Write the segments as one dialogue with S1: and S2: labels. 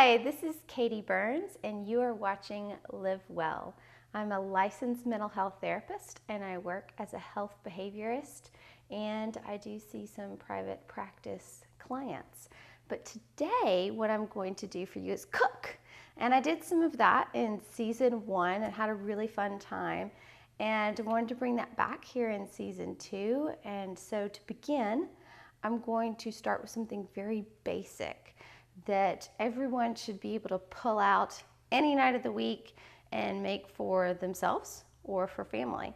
S1: Hi, this is Katie Burns, and you are watching Live Well. I'm a licensed mental health therapist, and I work as a health behaviorist, and I do see some private practice clients. But today, what I'm going to do for you is cook. And I did some of that in season 1 and had a really fun time. And I wanted to bring that back here in season 2. And so to begin, I'm going to start with something very basic that everyone should be able to pull out any night of the week and make for themselves or for family.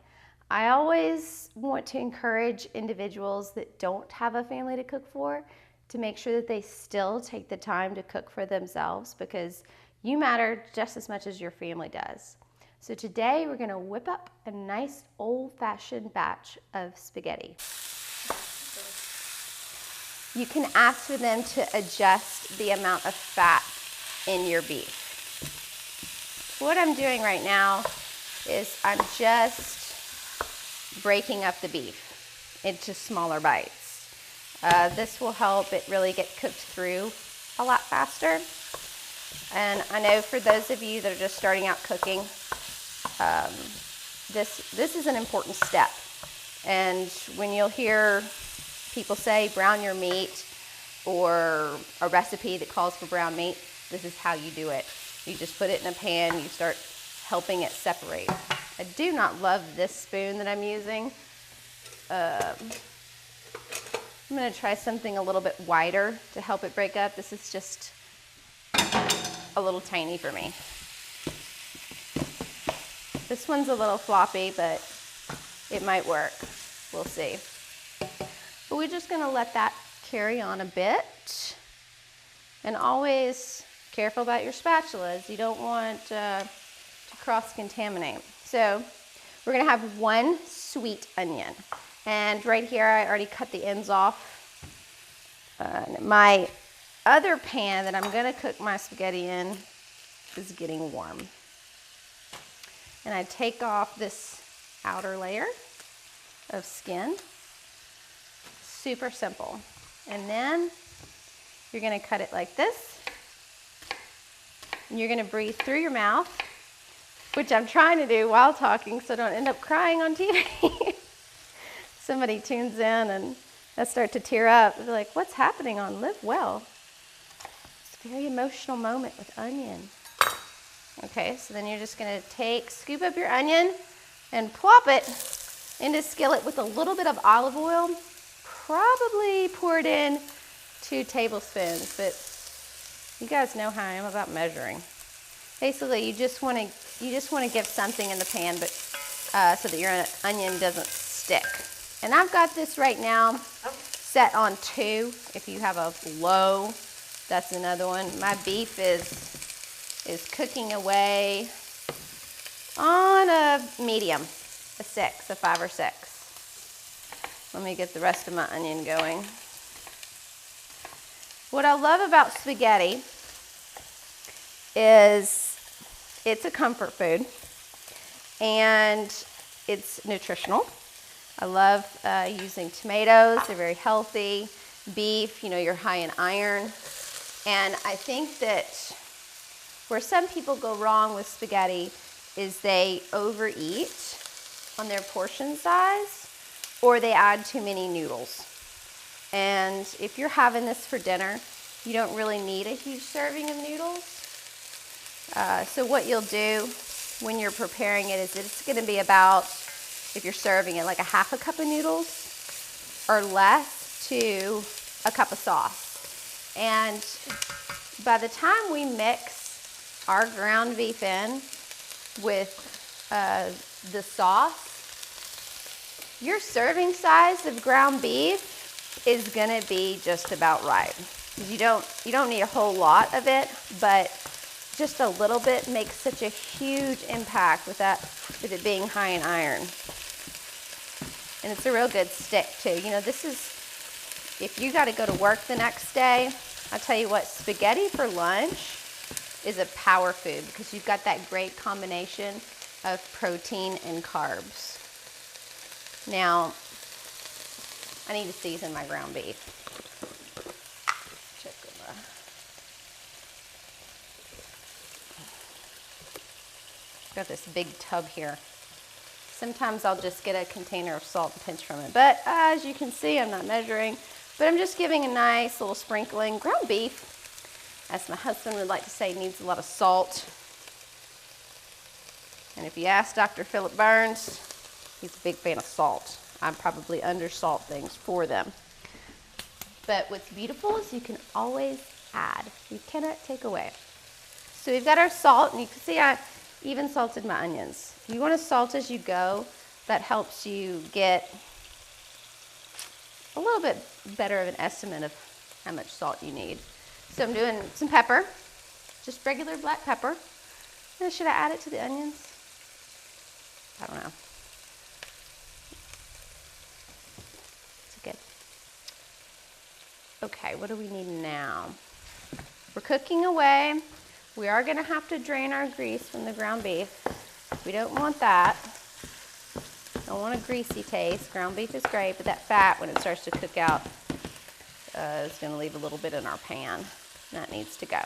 S1: I always want to encourage individuals that don't have a family to cook for to make sure that they still take the time to cook for themselves, because you matter just as much as your family does. So today we're going to whip up a nice old-fashioned batch of spaghetti. You can ask for them to adjust the amount of fat in your beef. What I'm doing right now is I'm just breaking up the beef into smaller bites. This will help it really get cooked through a lot faster. And I know for those of you that are just starting out cooking, this is an important step. And when you'll hear people say brown your meat, or a recipe that calls for brown meat, this is how you do it. You just put it in a pan, you start helping it separate. I do not love this spoon that I'm using. I'm gonna try something a little bit wider to help it break up. This is just a little tiny for me. This one's a little floppy, but it might work. We'll see. But we're just gonna let that carry on a bit. And always careful about your spatulas. You don't want to cross-contaminate. So we're gonna have 1 sweet onion. And right here, I already cut the ends off. My other pan that I'm gonna cook my spaghetti in is getting warm. And I take off this outer layer of skin. Super simple. And then you're gonna cut it like this. And you're gonna breathe through your mouth, which I'm trying to do while talking so I don't end up crying on TV. Somebody tunes in and I start to tear up. They're like, what's happening on Live Well? It's a very emotional moment with onion. Okay, so then you're just gonna scoop up your onion and plop it into a skillet with a little bit of olive oil. Probably poured in 2 tablespoons, but you guys know how I am about measuring. Basically, you just want to give something in the pan, but so that your onion doesn't stick. And I've got this right now set on 2. If you have a low, that's another one. My beef is cooking away on a medium, a 6, a 5 or 6. Let me get the rest of my onion going. What I love about spaghetti is it's a comfort food and it's nutritional. I love using tomatoes, they're very healthy. Beef, you're high in iron. And I think that where some people go wrong with spaghetti is they overeat on their portion size, or they add too many noodles. And if you're having this for dinner, you don't really need a huge serving of noodles. So what you'll do when you're preparing it is it's gonna be about, if you're serving it, like a half a cup of noodles or less to a cup of sauce. And by the time we mix our ground beef in with the sauce, your serving size of ground beef is gonna be just about right. You don't need a whole lot of it, but just a little bit makes such a huge impact with it being high in iron. And it's a real good stick too. This is, if you gotta go to work the next day, I'll tell you what, spaghetti for lunch is a power food because you've got that great combination of protein and carbs. Now, I need to season my ground beef. got this big tub here. Sometimes I'll just get a container of salt and pinch from it. But as you can see, I'm not measuring, but I'm just giving a nice little sprinkling. Ground beef, as my husband would like to say, needs a lot of salt. And if you ask Dr. Philip Burns, he's a big fan of salt. I probably undersalt things for them. But what's beautiful is you can always add. You cannot take away. So we've got our salt, and you can see I even salted my onions. You want to salt as you go. That helps you get a little bit better of an estimate of how much salt you need. So I'm doing some pepper, just regular black pepper. And should I add it to the onions? I don't know. It's good. Okay, what do we need now? We're cooking away. We are going to have to drain our grease from the ground beef. We don't want that. Don't want a greasy taste. Ground beef is great, but that fat, when it starts to cook out, is going to leave a little bit in our pan. That needs to go.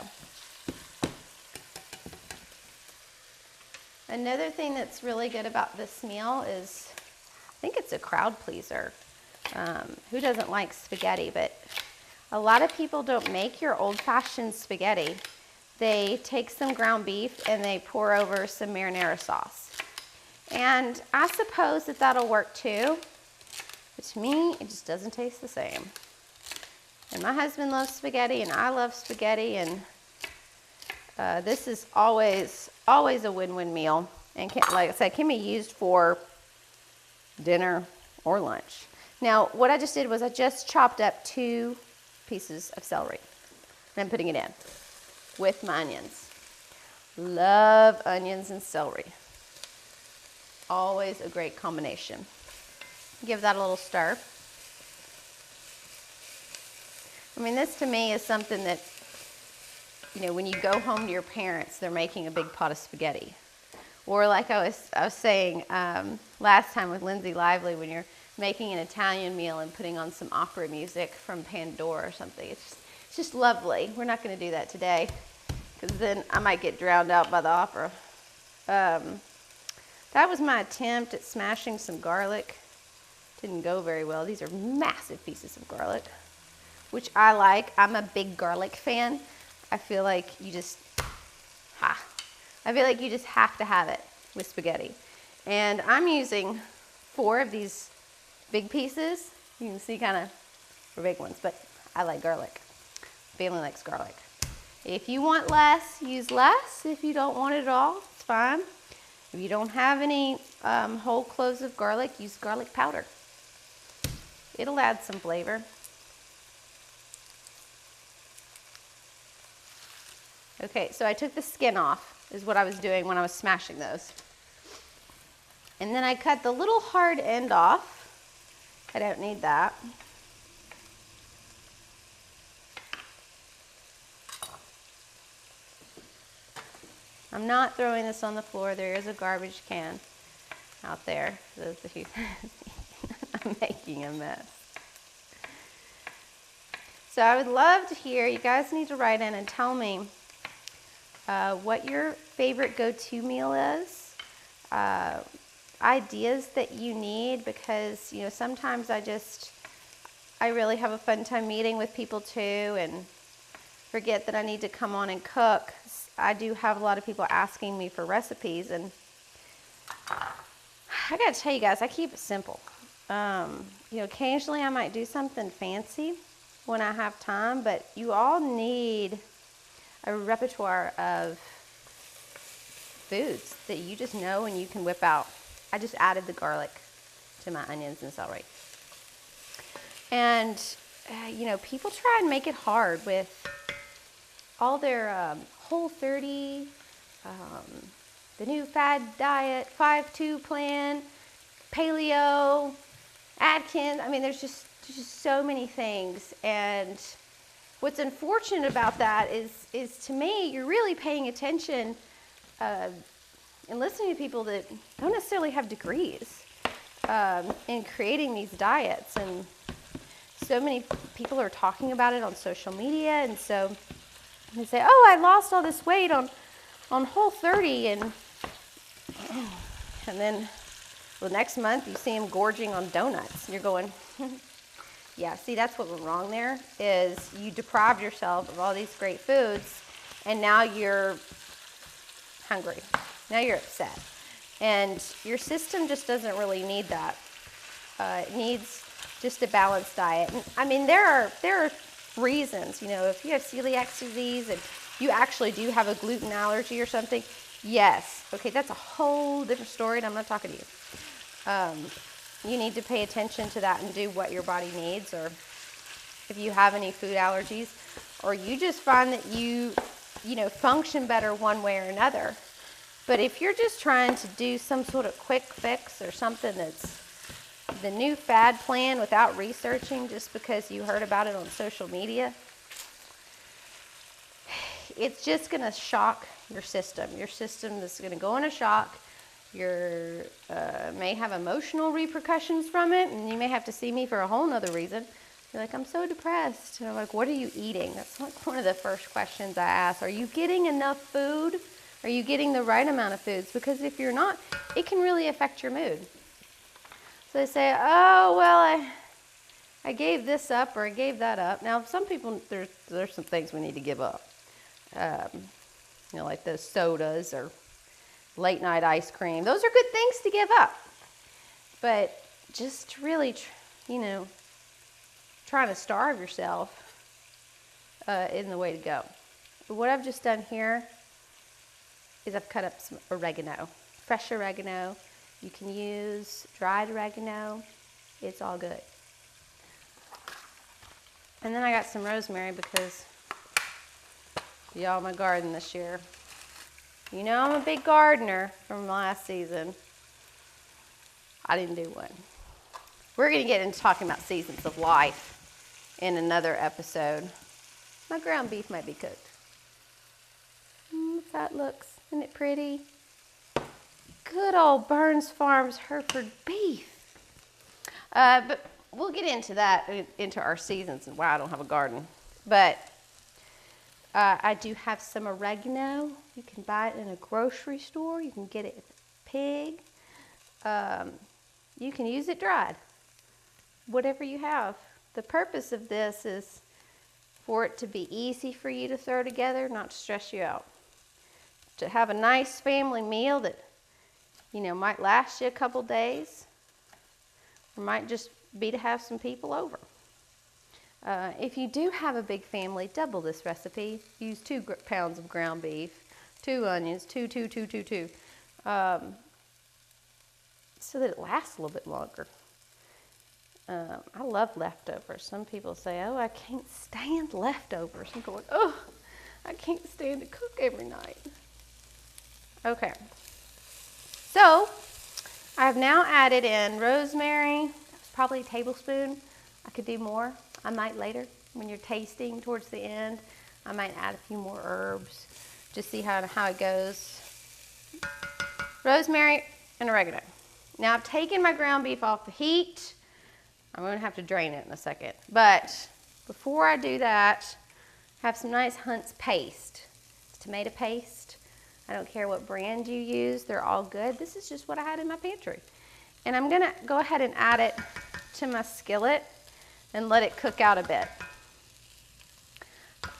S1: Another thing that's really good about this meal is, I think it's a crowd pleaser. Who doesn't like spaghetti? But a lot of people don't make your old-fashioned spaghetti. They take some ground beef and they pour over some marinara sauce. And I suppose that that'll work too, but to me, it just doesn't taste the same. And my husband loves spaghetti and I love spaghetti, and this is always a win-win meal. And like I said, can be used for dinner or lunch. Now, what I just did was I just chopped up 2 pieces of celery, and I'm putting it in with my onions. Love onions and celery. Always a great combination. Give that a little stir. I mean, this to me is something that, you know, when you go home to your parents, they're making a big pot of spaghetti. Or like I was saying last time with Lindsay Lively, when you're making an Italian meal and putting on some opera music from Pandora or something. It's just lovely. We're not going to do that today, because then I might get drowned out by the opera. That was my attempt at smashing some garlic. Didn't go very well. These are massive pieces of garlic, which I like. I'm a big garlic fan. I feel like you just have to have it with spaghetti. And I'm using 4 of these big pieces. You can see kind of for big ones, but I like garlic. Family likes garlic. If you want less, use less. If you don't want it at all, it's fine. If you don't have any whole cloves of garlic, use garlic powder. It'll add some flavor. Okay, so I took the skin off, is what I was doing when I was smashing those. And then I cut the little hard end off. I don't need that. I'm not throwing this on the floor. There is a garbage can out there. Those of you, I'm making a mess. So I would love to hear, you guys need to write in and tell me what your favorite go-to meal is, ideas that you need, because, you know, sometimes I really have a fun time meeting with people too, and forget that I need to come on and cook. I do have a lot of people asking me for recipes, and I gotta tell you guys, I keep it simple. You know, occasionally I might do something fancy when I have time, but you all need a repertoire of foods that you just know and you can whip out. I just added the garlic to my onions and celery. And, you know, people try and make it hard with all their Whole30, the new fad diet, 5-2 plan, paleo, Atkins. I mean, there's just so many things. And what's unfortunate about that is to me, you're really paying attention and listening to people that don't necessarily have degrees in creating these diets. And so many people are talking about it on social media, and so they say, oh, I lost all this weight on Whole30, and And then the next month you see him gorging on donuts. You're going, yeah, see, that's what went wrong there, is you deprived yourself of all these great foods, and now you're hungry. Now you're upset. And your system just doesn't really need that. It needs just a balanced diet. And, I mean, there are reasons, you know, if you have celiac disease and you actually do have a gluten allergy or something, yes, okay, that's a whole different story, and I'm not talking to you. You need to pay attention to that and do what your body needs, or if you have any food allergies, or you just find that you function better one way or another. But if you're just trying to do some sort of quick fix or something that's the new fad plan without researching just because you heard about it on social media, it's just going to shock your system. Your system is going to go in a shock. You may have emotional repercussions from it, and you may have to see me for a whole nother reason. You're like, I'm so depressed. And I'm like, what are you eating? That's like one of the first questions I ask. Are you getting enough food? Are you getting the right amount of foods? Because if you're not, it can really affect your mood. So they say, oh, well, I gave this up or I gave that up. Now, some people, there's some things we need to give up. Like those sodas or late night ice cream. Those are good things to give up. But just really, trying to starve yourself isn't the way to go. But what I've just done here is I've cut up some oregano, fresh oregano. You can use dried oregano. It's all good. And then I got some rosemary because y'all, my garden this year. You know I'm a big gardener from last season. I didn't do one. We're going to get into talking about seasons of life in another episode. My ground beef might be cooked. That looks, isn't it pretty? Good old Burns Farms Hereford beef. But we'll get into that, into our seasons and why I don't have a garden. But I do have some oregano. You can buy it in a grocery store. You can get it at Pig. You can use it dried. Whatever you have. The purpose of this is for it to be easy for you to throw together, not to stress you out. To have a nice family meal that, might last you a couple days, or might just be to have some people over. If you do have a big family, double this recipe. Use 2 pounds of ground beef, 2 onions, 2, so that it lasts a little bit longer. I love leftovers. Some people say, oh, I can't stand leftovers. I'm going, oh, I can't stand to cook every night. Okay. So, I have now added in rosemary. That's probably a tablespoon. I could do more. I might later, when you're tasting towards the end, I might add a few more herbs. Just see how it goes. Rosemary and oregano. Now, I've taken my ground beef off the heat. I'm going to have to drain it in a second. But before I do that, have some nice Hunt's paste. It's tomato paste. I don't care what brand you use. They're all good. This is just what I had in my pantry. And I'm going to go ahead and add it to my skillet and let it cook out a bit.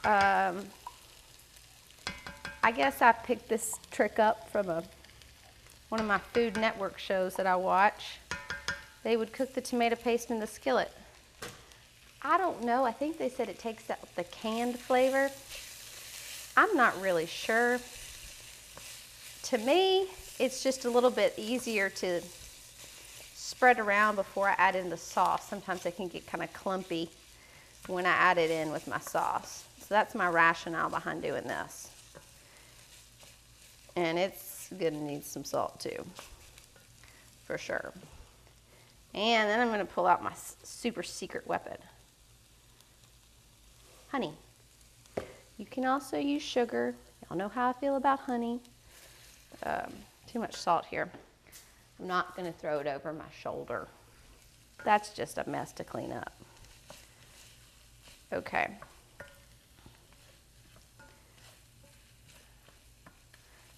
S1: I guess I picked this trick up from one of my Food Network shows that I watch. They would cook the tomato paste in the skillet. I don't know. I think they said it takes out the canned flavor. I'm not really sure. To me, it's just a little bit easier to spread around before I add in the sauce. Sometimes they can get kind of clumpy when I add it in with my sauce. So that's my rationale behind doing this. And it's gonna need some salt too, for sure. And then I'm gonna pull out my super secret weapon. Honey. You can also use sugar. Y'all know how I feel about honey. Too much salt here. I'm not gonna throw it over my shoulder. That's just a mess to clean up. Okay.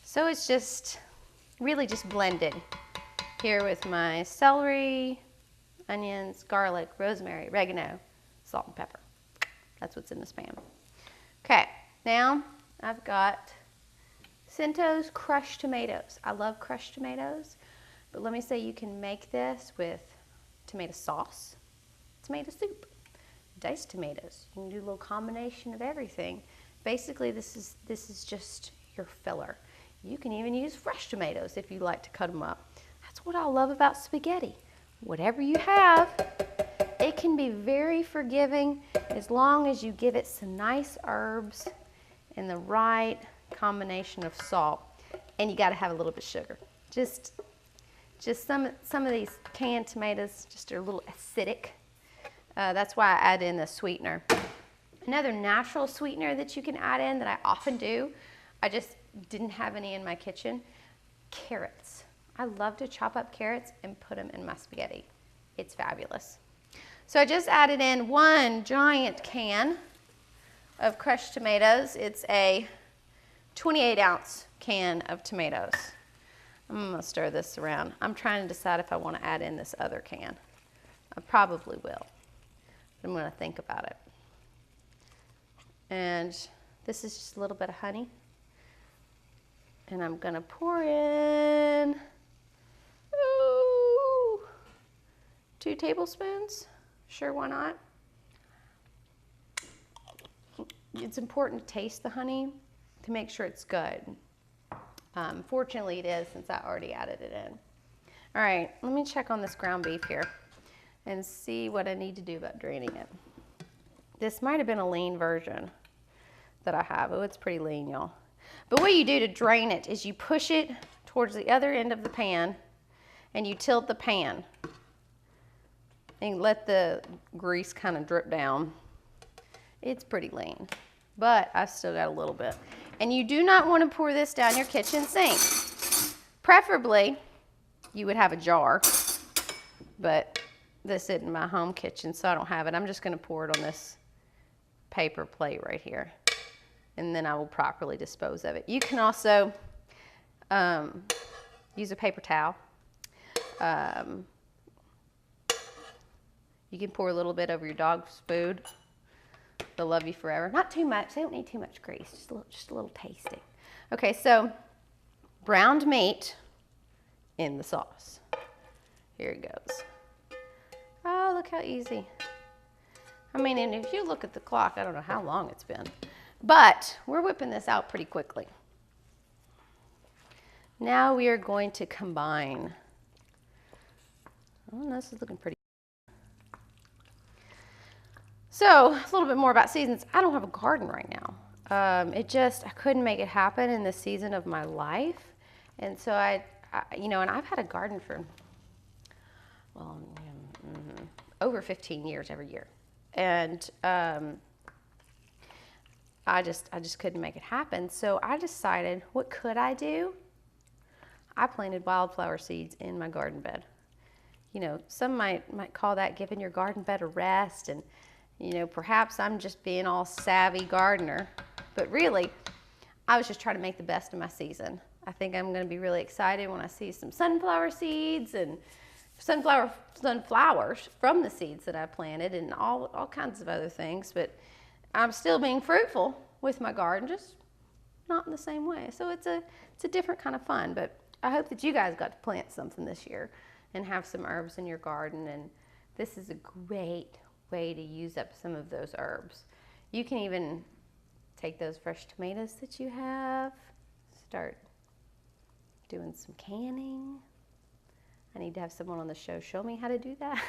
S1: So it's just really just blended here with my celery, onions, garlic, rosemary, oregano, salt and pepper. That's what's in this pan. Okay, now I've got Cinto's crushed tomatoes. I love crushed tomatoes, but let me say you can make this with tomato sauce, tomato soup, diced tomatoes. You can do a little combination of everything. Basically, this is just your filler. You can even use fresh tomatoes if you like to cut them up. That's what I love about spaghetti. Whatever you have, it can be very forgiving as long as you give it some nice herbs and the right combination of salt. And you got to have a little bit of sugar. Just some of these canned tomatoes just are a little acidic. That's why I add in the sweetener. Another natural sweetener that you can add in that I often do, I just didn't have any in my kitchen, carrots. I love to chop up carrots and put them in my spaghetti. It's fabulous. So I just added in 1 giant can of crushed tomatoes. It's a 28-ounce can of tomatoes. I'm gonna stir this around. I'm trying to decide if I want to add in this other can. I probably will. I'm gonna think about it. And this is just a little bit of honey. And I'm gonna pour in 2 tablespoons. Sure, why not? It's important to taste the honey to make sure it's good. Fortunately it is, since I already added it in. All right, let me check on this ground beef here and see what I need to do about draining it. This might have been a lean version that I have. Oh, it's pretty lean, y'all. But what you do to drain it is you push it towards the other end of the pan and you tilt the pan and let the grease kind of drip down. It's pretty lean, but I've still got a little bit. And you do not want to pour this down your kitchen sink. Preferably, you would have a jar, but this isn't my home kitchen, so I don't have it. I'm just gonna pour it on this paper plate right here, and then I will properly dispose of it. You can also use a paper towel. You can pour a little bit over your dog's food. They'll love you forever. Not too much. They don't need too much grease. Just a little tasting. Okay, so browned meat in the sauce. Here it goes. Oh, look how easy. I mean, and if you look at the clock, I don't know how long it's been, but we're whipping this out pretty quickly. Now we are going to combine. Oh, this is looking pretty. So a little bit more about seasons. I don't have a garden right now. I couldn't make it happen in this season of my life. And so I and I've had a garden for, well, over 15 years every year. And I just couldn't make it happen. So I decided, what could I do? I planted wildflower seeds in my garden bed. Some might call that giving your garden bed a rest, and perhaps I'm just being all savvy gardener, but really, I was just trying to make the best of my season. I think I'm going to be really excited when I see some sunflower seeds and sunflowers from the seeds that I planted, and all kinds of other things. But I'm still being fruitful with my garden, just not in the same way. So it's a different kind of fun. But I hope that you guys got to plant something this year and have some herbs in your garden. And this is a great way to use up some of those herbs. You can even take those fresh tomatoes that you have, start doing some canning. I need to have someone on the show show me how to do that.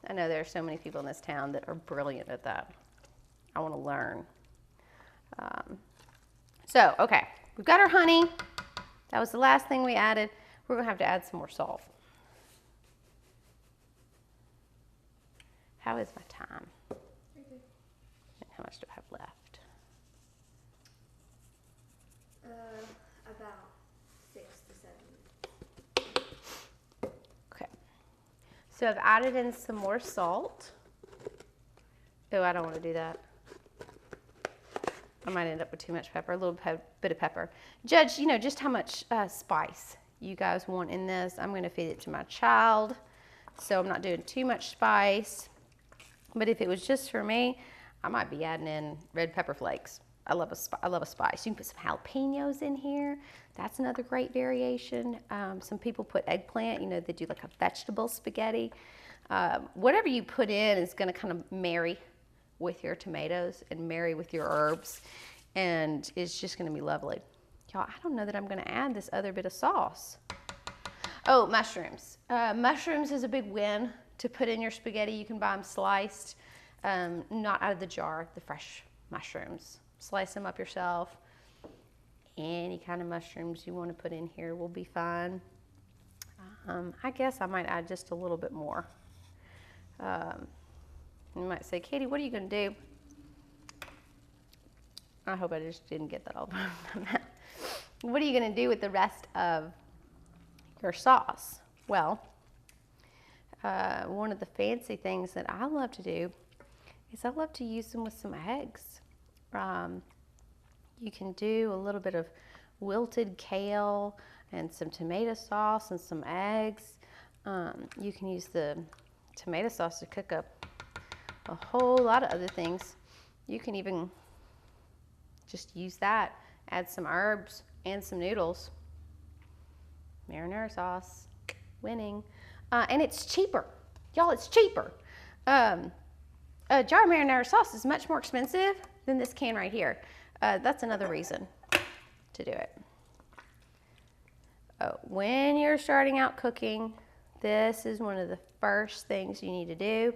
S1: I know there are so many people in this town that are brilliant at that. I want to learn. So, okay, we've got our honey. That was the last thing we added. We're going to have to add some more salt. How is my time? And how much do I have left?
S2: About 6 to 7 minutes.
S1: Okay. So I've added in some more salt. Oh, I don't want to do that. I might end up with too much pepper, a little bit of pepper. Judge, you know, just how much spice you guys want in this. I'm gonna feed it to my child, so I'm not doing too much spice. But if it was just for me, I might be adding in red pepper flakes. I love a spice. You can put some jalapenos in here. That's another great variation. Some people put eggplant, you know, they do like a vegetable spaghetti. Whatever you put in is gonna kind of marry with your tomatoes and marry with your herbs, and it's just gonna be lovely. Y'all, I don't know that I'm gonna add this other bit of sauce. Oh, mushrooms. Mushrooms is a big win to put in your spaghetti. You can buy them sliced, not out of the jar, the fresh mushrooms. Slice them up yourself. Any kind of mushrooms you want to put in here will be fine. I guess I might add just a little bit more. You might say, Katie, what are you going to do? I hope I just didn't get that all done. What are you going to do with the rest of your sauce? Well, one of the fancy things that I love to do is I love to use them with some eggs. You can do a little bit of wilted kale and some tomato sauce and some eggs. You can use the tomato sauce to cook up a whole lot of other things. You can even just use that, add some herbs and some noodles. Marinara sauce, winning. And it's cheaper. Y'all, it's cheaper. A jar of marinara sauce is much more expensive than this can right here. That's another reason to do it. When you're starting out cooking, this is one of the first things you need to do.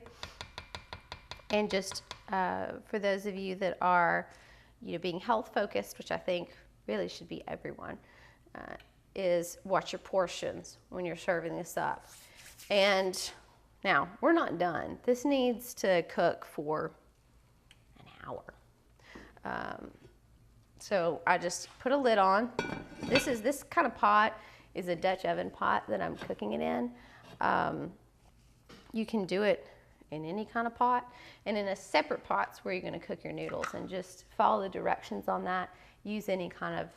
S1: And just for those of you that are, you know, being health focused, which I think really should be everyone, is watch your portions when you're serving this up. And now we're not done. This needs to cook for an hour. So I just put a lid on. This kind of pot is a Dutch oven pot that I'm cooking it in. You can do it in any kind of pot, and in a separate pot's where you're going to cook your noodles, and just follow the directions on that. Use any kind of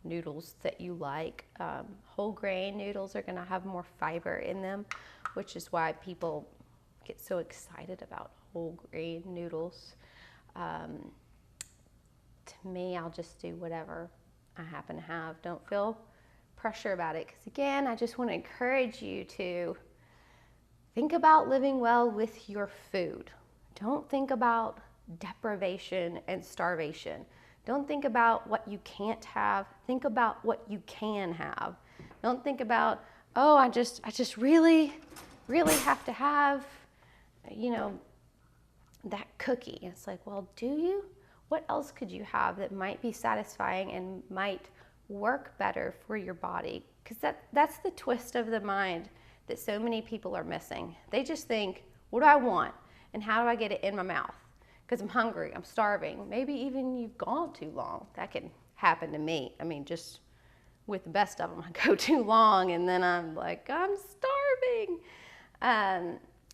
S1: noodles that you like. Whole grain noodles are going to have more fiber in them, which is why people get so excited about whole grain noodles. To me, I'll just do whatever I happen to have. Don't feel pressure about it, because again, I just want to encourage you to think about living well with your food. Don't think about deprivation and starvation. Don't think about what you can't have. Think about what you can have. Don't think about, oh, I just really have to have, you know, that cookie. It's like, well, do you? What else could you have that might be satisfying and might work better for your body? Because that's the twist of the mind that so many people are missing. They just think, what do I want? And how do I get it in my mouth? Because I'm hungry, I'm starving. Maybe even you've gone too long. That can happen to me. I mean, just with the best of them, I go too long and then I'm like, I'm starving.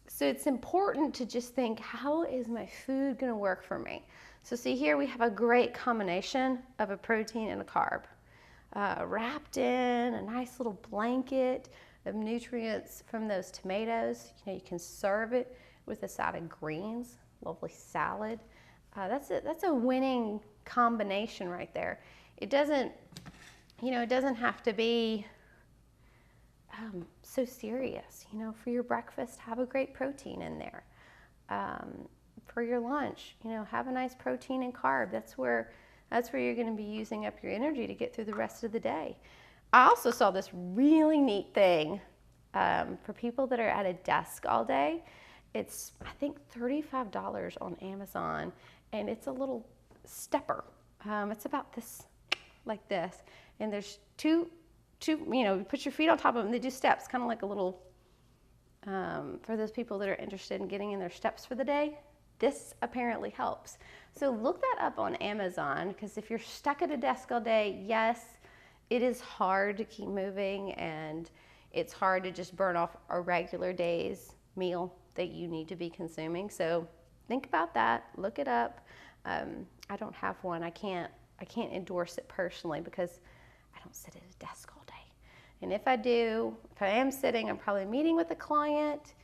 S1: So it's important to just think, how is my food gonna work for me? So see here, we have a great combination of a protein and a carb. Wrapped in a nice little blanket of nutrients from those tomatoes. You know, you can serve it with a side of greens, lovely salad. That's a winning combination right there. It doesn't, you know, it doesn't have to be so serious. You know, for your breakfast, have a great protein in there. For your lunch, you know, have a nice protein and carb. That's where you're going to be using up your energy to get through the rest of the day. I also saw this really neat thing for people that are at a desk all day. It's, I think, $35 on Amazon, and it's a little stepper. It's about this, like this, and there's two, you know, you put your feet on top of them, they do steps, kind of like a little, for those people that are interested in getting in their steps for the day, this apparently helps. So look that up on Amazon, because if you're stuck at a desk all day, yes, it is hard to keep moving, and it's hard to just burn off a regular day's meal that you need to be consuming. So think about that, look it up. I don't have one. I can't endorse it personally because I don't sit at a desk all day. And if I do, if I am sitting, I'm probably meeting with a client,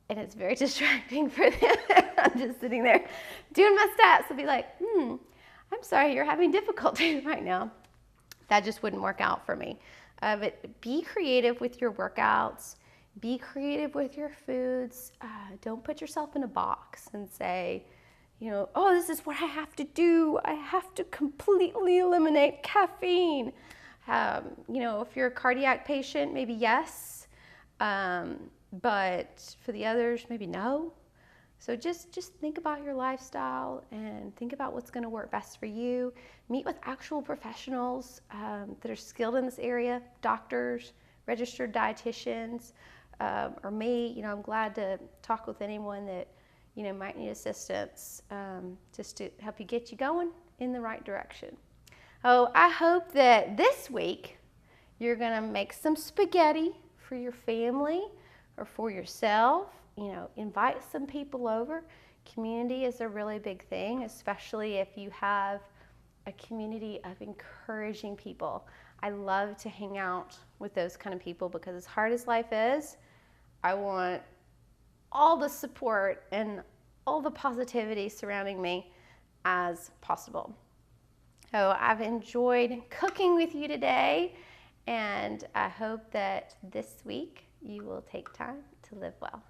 S1: and it's very distracting for them. I'm just sitting there doing my stats. I'll be like, I'm sorry, you're having difficulty right now. That just wouldn't work out for me. But be creative with your workouts. Be creative with your foods. Don't put yourself in a box and say, oh, this is what I have to do. I have to completely eliminate caffeine. If you're a cardiac patient, maybe yes. But for the others, maybe no. So just think about your lifestyle and think about what's going to work best for you. Meet with actual professionals that are skilled in this area, doctors, registered dietitians, or me. I'm glad to talk with anyone that might need assistance, just to help you get you going in the right direction. Oh, I hope that this week you're going to make some spaghetti for your family or for yourself. Invite some people over. Community is a really big thing, especially if you have a community of encouraging people. I love to hang out with those kind of people because as hard as life is, I want all the support and all the positivity surrounding me as possible. So I've enjoyed cooking with you today, and I hope that this week you will take time to live well.